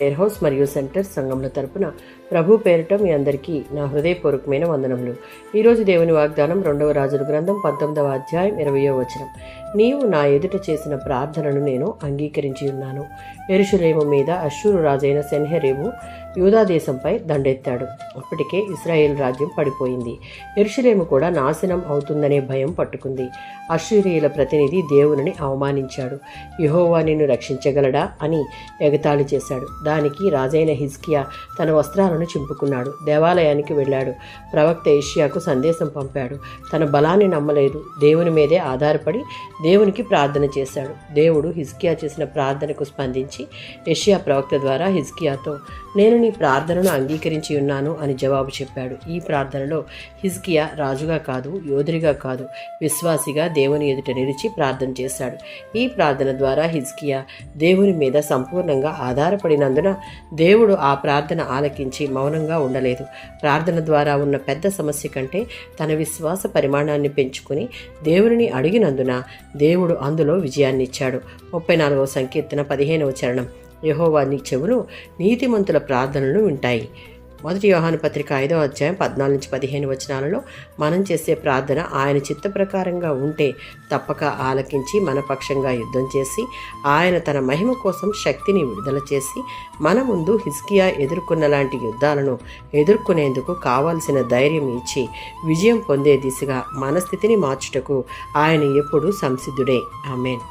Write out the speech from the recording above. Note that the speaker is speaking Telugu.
ఎయిర్ హౌస్ మరియు సెంటర్ సంఘముల తరపున ప్రభు పేరిట మీ అందరికీ నా హృదయపూర్వకమైన వందనములు. ఈరోజు దేవుని వాగ్దానం 2వ రాజుల గ్రంథం 19వ అధ్యాయం 20వ వచనం. నీవు నా ఎదుట చేసిన ప్రార్థనను నేను అంగీకరించి ఉన్నాను. యెరూషలేము మీద అష్షూరు రాజైన సెన్హెరీబు యూదా దేశంపై దండెత్తాడు. అప్పటికే ఇశ్రాయేల్ రాజ్యం పడిపోయింది. యెరూషలేము కూడా నాశనం అవుతుందనే భయం పట్టుకుంది. అష్షూరీయుల ప్రతినిధి దేవునిని అవమానించాడు. యెహోవా నిన్ను రక్షించగలడా అని ఎగతాళి చేశాడు. దానికి రాజైన హిజ్కియా తన వస్త్రాలను చింపుకున్నాడు. దేవాలయానికి వెళ్ళాడు. ప్రవక్త యెషయాకు సందేశం పంపాడు. తన బలాన్ని నమ్మలేదు. దేవుని మీదే ఆధారపడి దేవునికి ప్రార్థన చేశాడు. దేవుడు హిజ్కియా చేసిన ప్రార్థనకు స్పందించి యెషయా ప్రవక్త ద్వారా హిజ్కియాతో, నేను నీ ప్రార్థనను అంగీకరించి ఉన్నాను అని జవాబు చెప్పాడు. ఈ ప్రార్థనలో హిజ్కియా రాజుగా కాదు, యోధుడిగా కాదు, విశ్వాసిగా దేవుని ఎదుట నిలిచి ప్రార్థన చేశాడు. ఈ ప్రార్థన ద్వారా హిజ్కియా దేవుని మీద సంపూర్ణంగా ఆధారపడినందున దేవుడు ఆ ప్రార్థన ఆలకించి మౌనంగా ఉండలేదు. ప్రార్థన ద్వారా ఉన్న పెద్ద సమస్య కంటే తన విశ్వాస పరిమాణాన్ని పెంచుకుని దేవునిని అడిగినందున దేవుడు అందులో విజయాన్నిచ్చాడు. 34వ సంకీర్తన 15వ చరణం. యెహోవా నీ చెవులు నీతిమంతుల ప్రార్థనలను వింటాయి. 1 యోహాను పత్రిక 5వ అధ్యాయం 14-15 వచనాలలో మనం చేసే ప్రార్థన ఆయన చిత్త ప్రకారంగా ఉంటే తప్పక ఆలకించి మన పక్షంగా యుద్ధం చేసి ఆయన తన మహిమ కోసం శక్తిని విడుదల చేసి మన ముందు హిజ్కియా ఎదుర్కొన్న లాంటి యుద్ధాలను ఎదుర్కొనేందుకు కావాల్సిన ధైర్యం ఇచ్చి విజయం పొందే దిశగా మన స్థితిని మార్చుటకు ఆయన ఎప్పుడూ సంసిద్ధుడే. ఆమేన్.